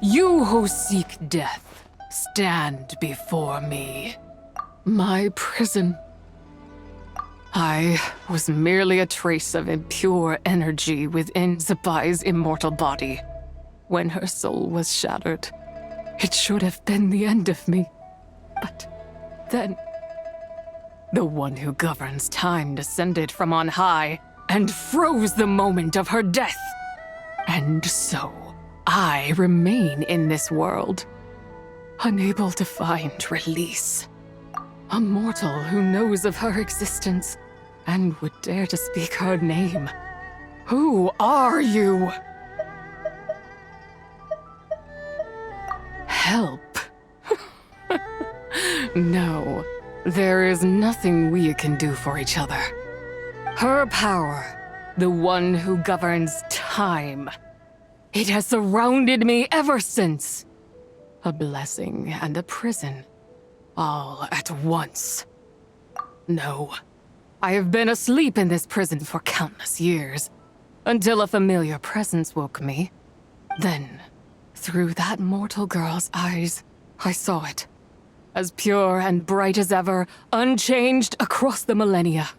You who seek death, stand before me. My prison. I was merely a trace of impure energy within Zibai's immortal body. When her soul was shattered, it should have been the end of me. But then, the one who governs time descended from on high and froze the moment of her death. And so, I remain in this world, unable to find release. A mortal who knows of her existence and would dare to speak her name. Who are you? Help. No, there is nothing we can do for each other. Her power, the one who governs time, it has surrounded me ever since. A blessing and a prison, all at once. No, I have been asleep in this prison for countless years, until a familiar presence woke me. Then, through that mortal girl's eyes, I saw it. As pure and bright as ever, unchanged across the millennia.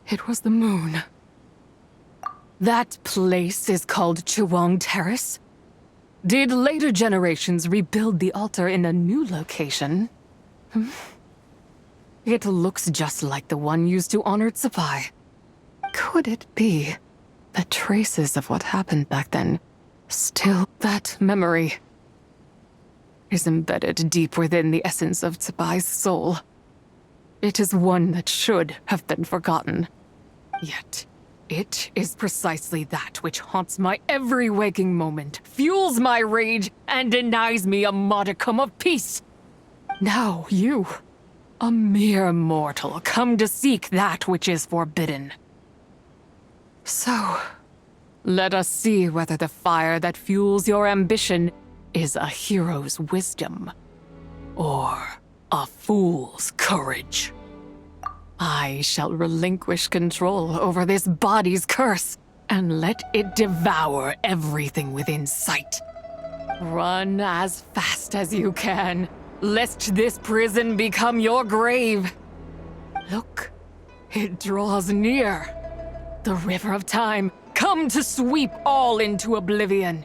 It was the moon. That place is called Chuang Terrace. Did later generations rebuild the altar in a new location? It looks just like the one used to honor Zibai. Could it be that traces of what happened back then, still that memory, is embedded deep within the essence of Zibai's soul? It is one that should have been forgotten. Yet, it is precisely that which haunts my every waking moment, fuels my rage, and denies me a modicum of peace. Now you, a mere mortal, come to seek that which is forbidden. So, let us see whether the fire that fuels your ambition is a hero's wisdom, or a fool's courage. I shall relinquish control over this body's curse, and let it devour everything within sight. Run as fast as you can, lest this prison become your grave. Look, it draws near. The river of time, come to sweep all into oblivion.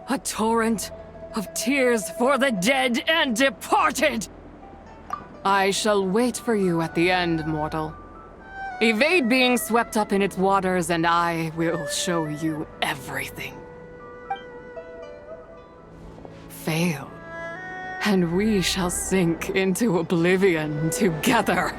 A torrent of tears for the dead and departed. I shall wait for you at the end, mortal. Evade being swept up in its waters, and I will show you everything. Fail, and we shall sink into oblivion together.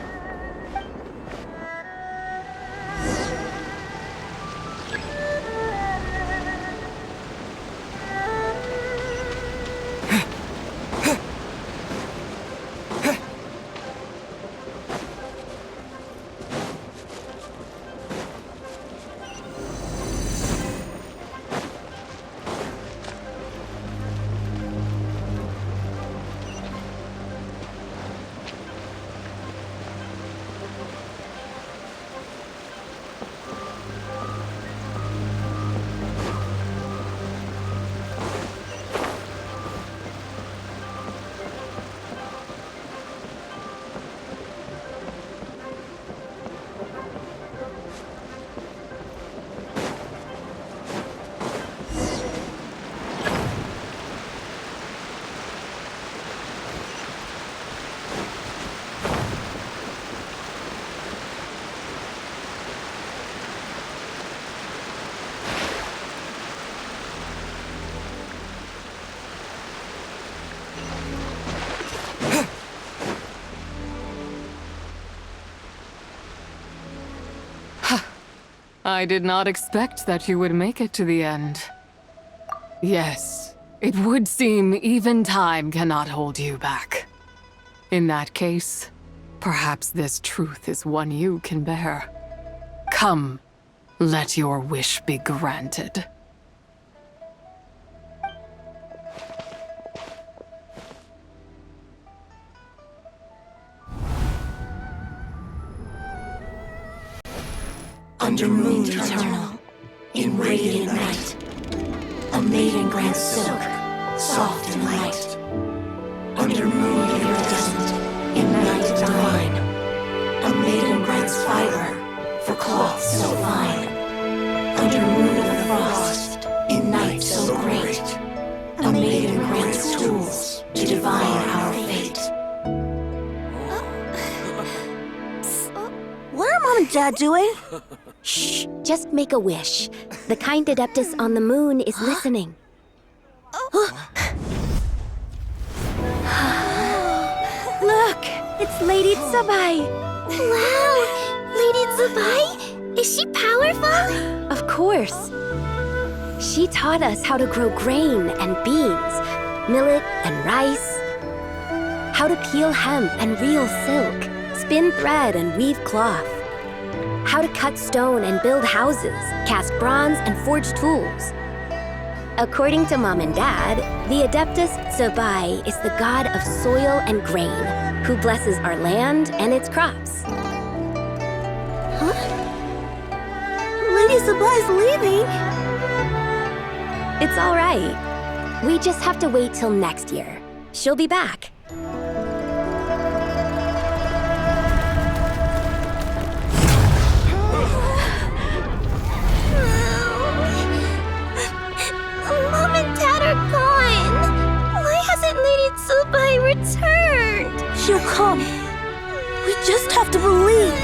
I did not expect that you would make it to the end. Yes, it would seem even time cannot hold you back. In that case, perhaps this truth is one you can bear. Come, let your wish be granted. Under moon eternal, in radiant night, a maiden grants silk soft and light. Under moon iridescent, in night divine, a maiden grants fiber for cloth so fine. Under moon of frost, in night so great, a maiden grants tools to divine our fate. What are Mom and Dad doing? Shh, just make a wish. The kind Adeptus on the moon is listening. Look, it's Lady Zibai. Wow! Lady Zibai? Is she powerful? Of course. She taught us how to grow grain and beans, millet and rice, how to peel hemp and reel silk, spin thread and weave cloth, how to cut stone and build houses, cast bronze and forge tools. According to Mom and Dad, the Adeptus Zibai is the god of soil and grain, who blesses our land and its crops. Huh? Lady Zibai's leaving. It's all right. We just have to wait till next year. She'll be back. Mom and Dad are gone. Why hasn't Lady Zibai returned? She'll come. We just have to believe.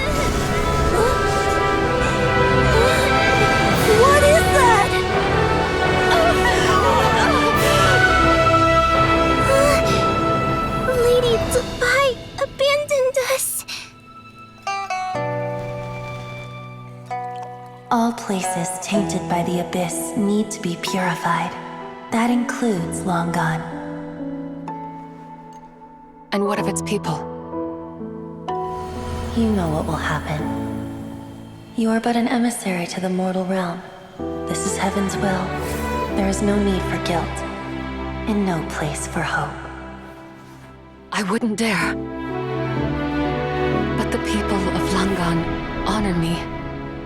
What is that? Lady Zibai abandoned us. All places tainted by the abyss need to be purified. That includes Long Gone. And what of its people? You know what will happen. You are but an emissary to the mortal realm. This is Heaven's will. There is no need for guilt, and no place for hope. I wouldn't dare. But the people of Langan honor me,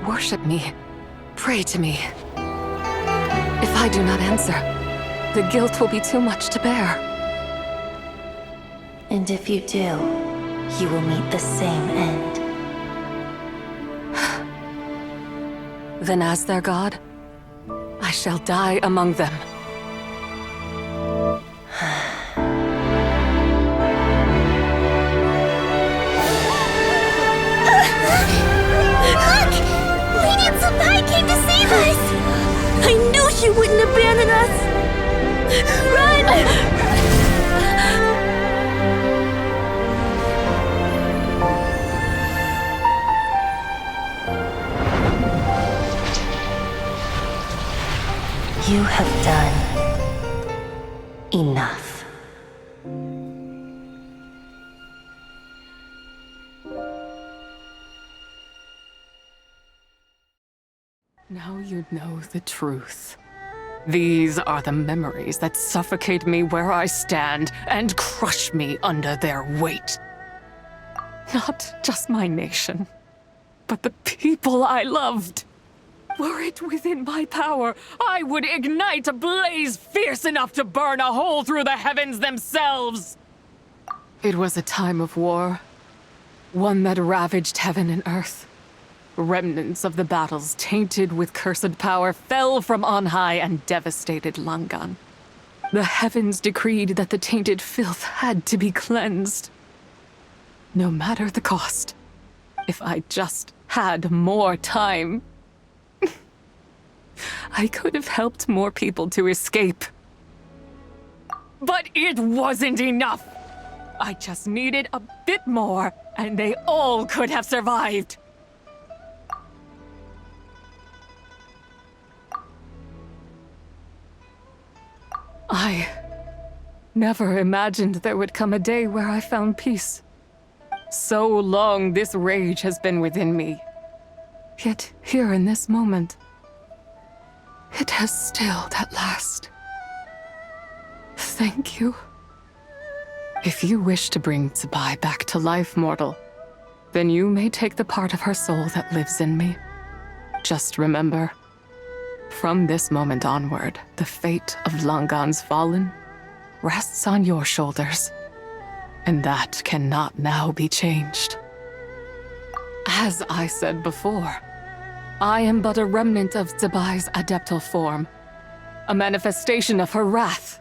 worship me, pray to me. If I do not answer, the guilt will be too much to bear. And if you do, you will meet the same end. Then as their god, I shall die among them. Look! Lady Zibai came to save us! I knew she wouldn't abandon us! Run! You have done enough. Now you know the truth. These are the memories that suffocate me where I stand and crush me under their weight. Not just my nation, but the people I loved. Were it within my power, I would ignite a blaze fierce enough to burn a hole through the heavens themselves. It was a time of war, one that ravaged heaven and earth. Remnants of the battles tainted with cursed power fell from on high and devastated Langan. The heavens decreed that the tainted filth had to be cleansed. No matter the cost, if I just had more time, I could have helped more people to escape. But it wasn't enough. I just needed a bit more, and they all could have survived. I never imagined there would come a day where I found peace. So long this rage has been within me. Yet here in this moment, it has stilled at last. Thank you. If you wish to bring Zibai back to life, mortal, then you may take the part of her soul that lives in me. Just remember, from this moment onward, the fate of Langan's fallen rests on your shoulders. And that cannot now be changed. As I said before, I am but a remnant of Zibai's adeptal form, a manifestation of her wrath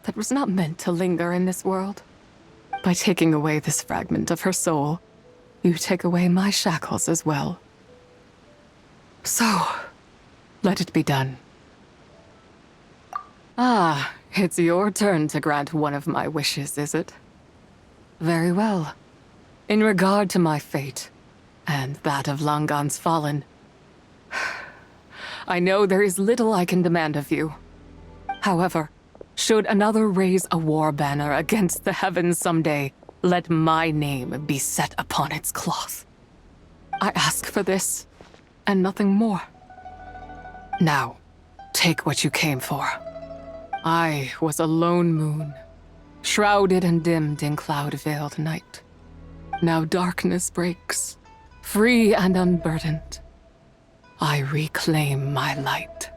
that was not meant to linger in this world. By taking away this fragment of her soul, you take away my shackles as well. So, let it be done. Ah, it's your turn to grant one of my wishes, is it? Very well. In regard to my fate, and that of Langan's fallen, I know there is little I can demand of you. However, should another raise a war banner against the heavens someday, let my name be set upon its cloth. I ask for this, and nothing more. Now, take what you came for. I was a lone moon, shrouded and dimmed in cloud-veiled night. Now darkness breaks, free and unburdened. I reclaim my light.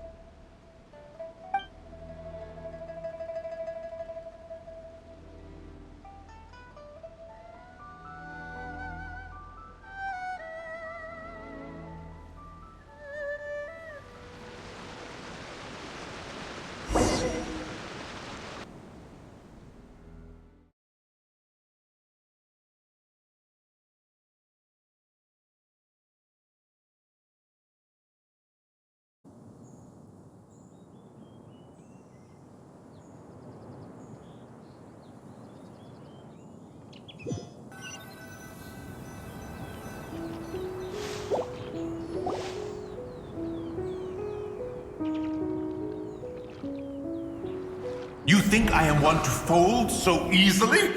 You think I am one to fold so easily?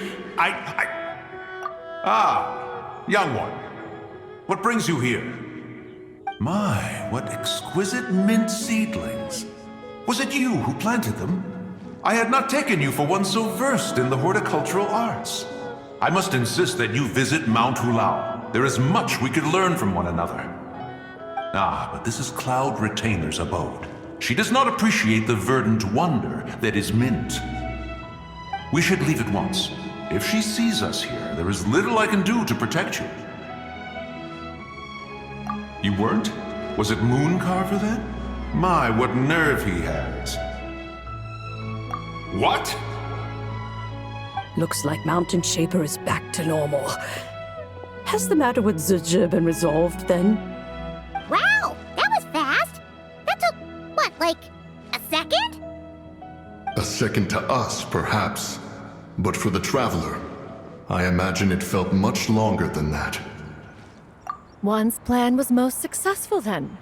Ah, young one. What brings you here? My, what exquisite mint seedlings. Was it you who planted them? I had not taken you for one so versed in the horticultural arts. I must insist that you visit Mount Hulao. There is much we could learn from one another. Ah, but this is Cloud Retainer's abode. She does not appreciate the verdant wonder that is mint. We should leave at once. If she sees us here, there is little I can do to protect you. You weren't? Was it Mooncarver then? My, what nerve he has. What? Looks like Mountain Shaper is back to normal. Has the matter with Zibai been resolved then? Wow, that was fast. That took, what, like a second? A second to us, perhaps. But for the Traveler, I imagine it felt much longer than that. One's plan was most successful then.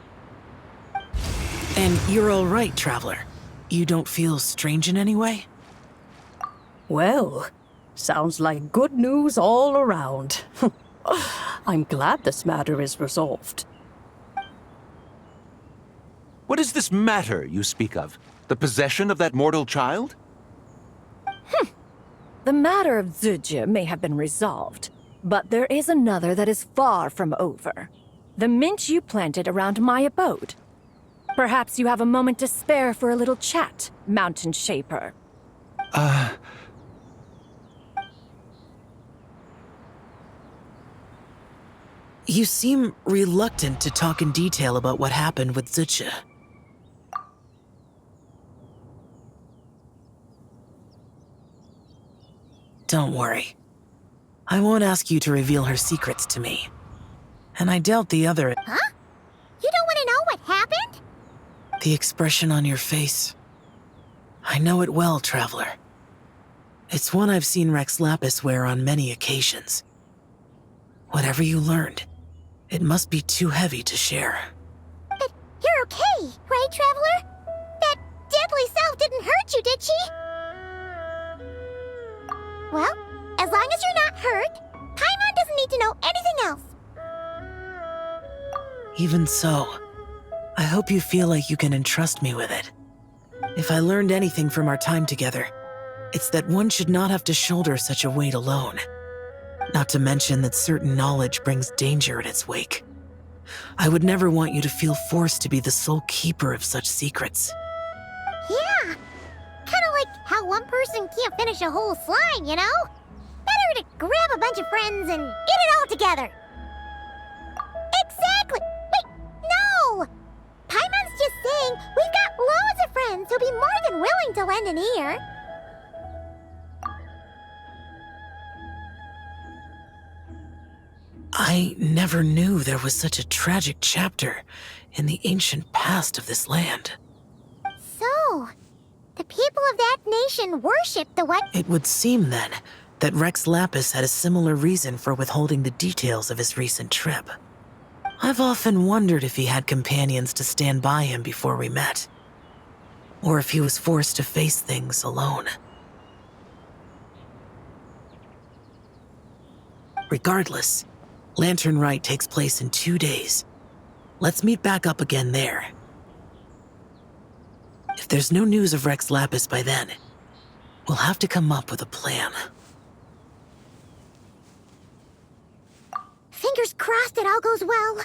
And you're all right, Traveler. You don't feel strange in any way? Well, sounds like good news all around. I'm glad this matter is resolved. What is this matter you speak of? The possession of that mortal child? The matter of Zibai may have been resolved, but there is another that is far from over. The mint you planted around my abode. Perhaps you have a moment to spare for a little chat, Mountain Shaper. You seem reluctant to talk in detail about what happened with Zibai. Don't worry. I won't ask you to reveal her secrets to me. And I doubt the other... Huh? You don't want to know what happened? The expression on your face. I know it well, Traveler. It's one I've seen Rex Lapis wear on many occasions. Whatever you learned, it must be too heavy to share. But you're okay, right, Traveler? That deadly self didn't hurt you, did she? Well, as long as you're not hurt, Paimon doesn't need to know anything else. Even so, I hope you feel like you can entrust me with it. If I learned anything from our time together, it's that one should not have to shoulder such a weight alone. Not to mention that certain knowledge brings danger in its wake. I would never want you to feel forced to be the sole keeper of such secrets. Yeah, kind of like how one person can't finish a whole slime, you know? Better to grab a bunch of friends and get it all together. Exactly! Wait, no! Paimon's just saying we've got loads of friends who'll be more than willing to lend an ear. I never knew there was such a tragic chapter in the ancient past of this land. So, the people of that nation worship the what? It would seem, then, that Rex Lapis had a similar reason for withholding the details of his recent trip. I've often wondered if he had companions to stand by him before we met, or if he was forced to face things alone. Regardless, Lantern Rite takes place in 2 days. Let's meet back up again there. If there's no news of Rex Lapis by then, we'll have to come up with a plan. Fingers crossed it all goes well.